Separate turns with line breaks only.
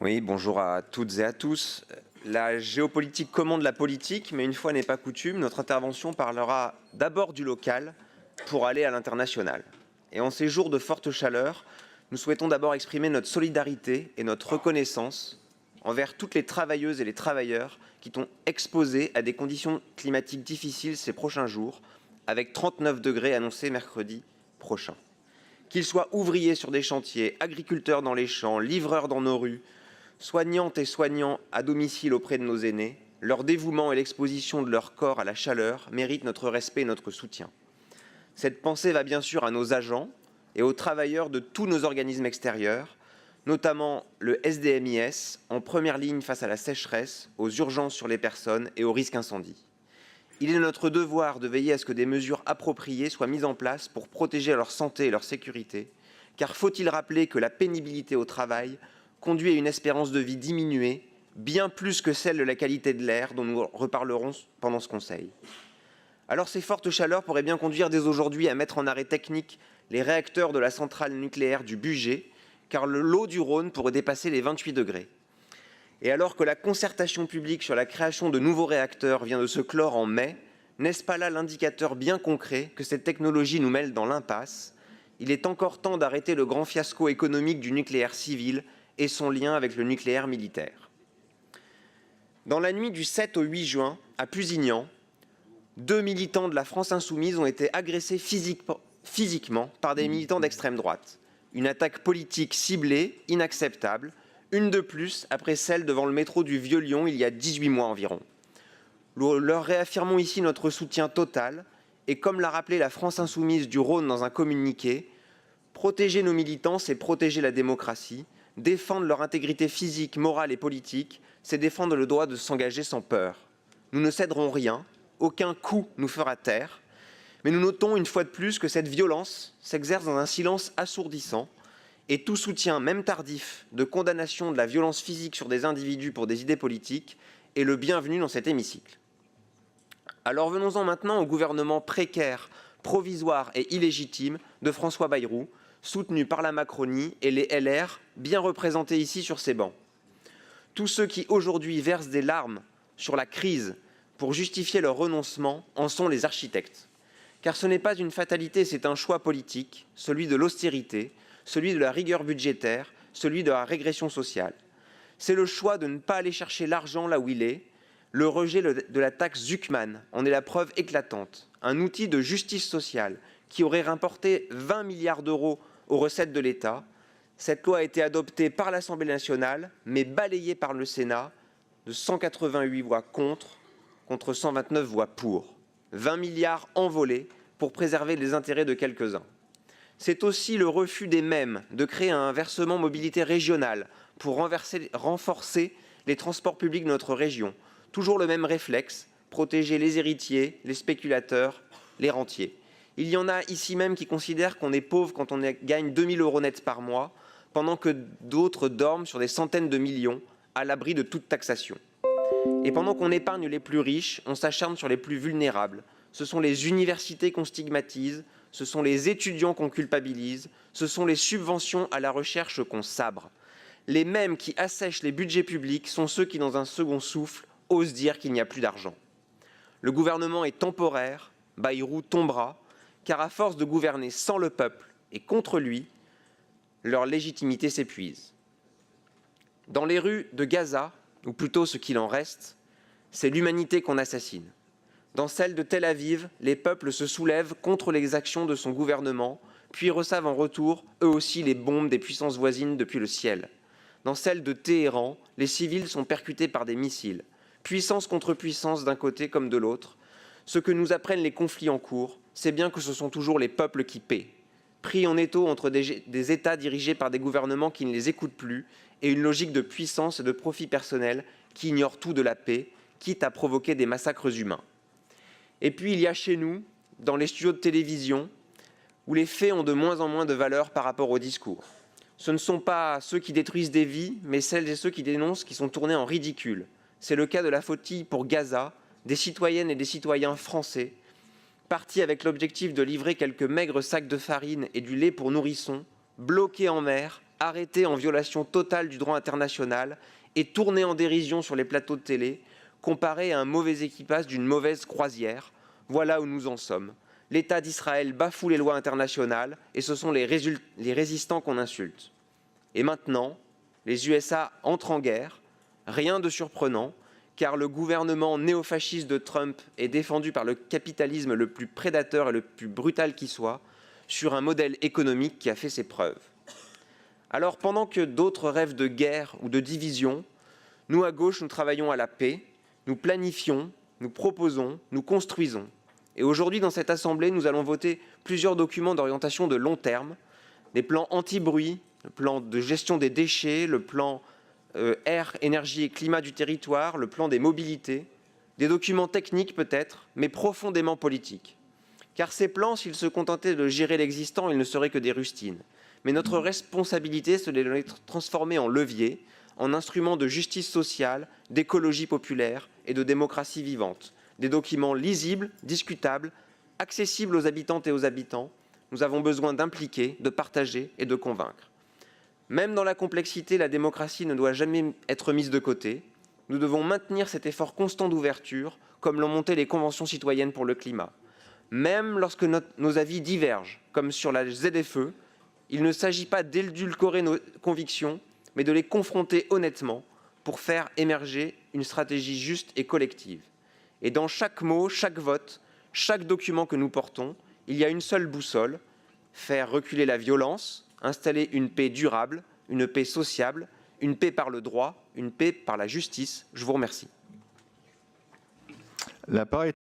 Oui, bonjour à toutes et à tous. La géopolitique commande la politique, mais une fois n'est pas coutume, notre intervention parlera d'abord du local pour aller à l'international. Et en ces jours de forte chaleur, nous souhaitons d'abord exprimer notre solidarité et notre reconnaissance envers toutes les travailleuses et les travailleurs qui sont exposés à des conditions climatiques difficiles ces prochains jours, avec 39 degrés annoncés mercredi prochain. Qu'ils soient ouvriers sur des chantiers, agriculteurs dans les champs, livreurs dans nos rues, soignantes et soignants à domicile auprès de nos aînés, leur dévouement et l'exposition de leur corps à la chaleur méritent notre respect et notre soutien. Cette pensée va bien sûr à nos agents et aux travailleurs de tous nos organismes extérieurs, notamment le SDMIS, en première ligne face à la sécheresse, aux urgences sur les personnes et aux risques incendie. Il est de notre devoir de veiller à ce que des mesures appropriées soient mises en place pour protéger leur santé et leur sécurité, car faut-il rappeler que la pénibilité au travail conduit à une espérance de vie diminuée, bien plus que celle de la qualité de l'air dont nous reparlerons pendant ce Conseil. Alors ces fortes chaleurs pourraient bien conduire dès aujourd'hui à mettre en arrêt technique les réacteurs de la centrale nucléaire du Bugey, car l'eau du Rhône pourrait dépasser les 28 degrés. Et alors que la concertation publique sur la création de nouveaux réacteurs vient de se clore en mai, n'est-ce pas là l'indicateur bien concret que cette technologie nous mêle dans l'impasse? Il est encore temps d'arrêter le grand fiasco économique du nucléaire civil et son lien avec le nucléaire militaire. Dans la nuit du 7 au 8 juin, à Pusignan, 2 militants de la France Insoumise ont été agressés physiquement par des militants d'extrême droite. Une attaque politique ciblée, inacceptable, une de plus après celle devant le métro du Vieux-Lyon il y a 18 mois environ. Leur réaffirmons ici notre soutien total et comme l'a rappelé la France Insoumise du Rhône dans un communiqué, protéger nos militants, c'est protéger la démocratie. Défendre leur intégrité physique, morale et politique, c'est défendre le droit de s'engager sans peur. Nous ne céderons rien, aucun coup nous fera taire, mais nous notons une fois de plus que cette violence s'exerce dans un silence assourdissant et tout soutien, même tardif, de condamnation de la violence physique sur des individus pour des idées politiques est le bienvenu dans cet hémicycle. Alors venons-en maintenant au gouvernement précaire, provisoire et illégitime de François Bayrou, soutenu par la Macronie et les LR, bien représentés ici sur ces bancs. Tous ceux qui aujourd'hui versent des larmes sur la crise pour justifier leur renoncement en sont les architectes. Car ce n'est pas une fatalité, c'est un choix politique, celui de l'austérité, celui de la rigueur budgétaire, celui de la régression sociale. C'est le choix de ne pas aller chercher l'argent là où il est. Le rejet de la taxe Zuckman en est la preuve éclatante. Un outil de justice sociale qui aurait rapporté 20 milliards d'euros aux recettes de l'État. Cette loi a été adoptée par l'Assemblée nationale, mais balayée par le Sénat de 188 voix contre 129 voix pour. 20 milliards envolés pour préserver les intérêts de quelques-uns. C'est aussi le refus des mêmes de créer un versement mobilité régional pour renforcer les transports publics de notre région. Toujours le même réflexe, protéger les héritiers, les spéculateurs, les rentiers. Il y en a ici même qui considèrent qu'on est pauvre quand on gagne 2 000 € nets par mois, pendant que d'autres dorment sur des centaines de millions, à l'abri de toute taxation. Et pendant qu'on épargne les plus riches, on s'acharne sur les plus vulnérables. Ce sont les universités qu'on stigmatise, ce sont les étudiants qu'on culpabilise, ce sont les subventions à la recherche qu'on sabre. Les mêmes qui assèchent les budgets publics sont ceux qui, dans un second souffle, osent dire qu'il n'y a plus d'argent. Le gouvernement est temporaire, Bayrou tombera, car à force de gouverner sans le peuple et contre lui, leur légitimité s'épuise. Dans les rues de Gaza, ou plutôt ce qu'il en reste, c'est l'humanité qu'on assassine. Dans celle de Tel Aviv, les peuples se soulèvent contre les actions de son gouvernement, puis reçoivent en retour, eux aussi, les bombes des puissances voisines depuis le ciel. Dans celle de Téhéran, les civils sont percutés par des missiles. Puissance contre puissance d'un côté comme de l'autre. Ce que nous apprennent les conflits en cours, c'est bien que ce sont toujours les peuples qui paient. Pris en étau entre des États dirigés par des gouvernements qui ne les écoutent plus et une logique de puissance et de profit personnel qui ignore tout de la paix, quitte à provoquer des massacres humains. Et puis il y a chez nous, dans les studios de télévision, où les faits ont de moins en moins de valeur par rapport aux discours. Ce ne sont pas ceux qui détruisent des vies, mais celles et ceux qui dénoncent qui sont tournés en ridicule. C'est le cas de la flottille pour Gaza, des citoyennes et des citoyens français, partis avec l'objectif de livrer quelques maigres sacs de farine et du lait pour nourrissons, bloqués en mer, arrêté en violation totale du droit international et tourné en dérision sur les plateaux de télé, comparé à un mauvais équipage d'une mauvaise croisière. Voilà où nous en sommes. L'État d'Israël bafoue les lois internationales et ce sont les résistants qu'on insulte. Et maintenant, les USA entrent en guerre, rien de surprenant, car le gouvernement néofasciste de Trump est défendu par le capitalisme le plus prédateur et le plus brutal qui soit, sur un modèle économique qui a fait ses preuves. Alors, pendant que d'autres rêvent de guerre ou de division, nous, à gauche, nous travaillons à la paix, nous planifions, nous proposons, nous construisons. Et aujourd'hui, dans cette Assemblée, nous allons voter plusieurs documents d'orientation de long terme, des plans anti-bruit, le plan de gestion des déchets, le plan air, énergie et climat du territoire, le plan des mobilités, des documents techniques peut-être, mais profondément politiques. Car ces plans, s'ils se contentaient de gérer l'existant, ils ne seraient que des rustines. Mais notre responsabilité, c'est de les transformer en levier, en instruments de justice sociale, d'écologie populaire et de démocratie vivante. Des documents lisibles, discutables, accessibles aux habitantes et aux habitants. Nous avons besoin d'impliquer, de partager et de convaincre. Même dans la complexité, la démocratie ne doit jamais être mise de côté. Nous devons maintenir cet effort constant d'ouverture, comme l'ont montré les conventions citoyennes pour le climat. Même lorsque nos avis divergent, comme sur la ZFE, il ne s'agit pas d'édulcorer nos convictions, mais de les confronter honnêtement pour faire émerger une stratégie juste et collective. Et dans chaque mot, chaque vote, chaque document que nous portons, il y a une seule boussole, faire reculer la violence, installer une paix durable, une paix sociable, une paix par le droit, une paix par la justice. Je vous remercie.
La parole est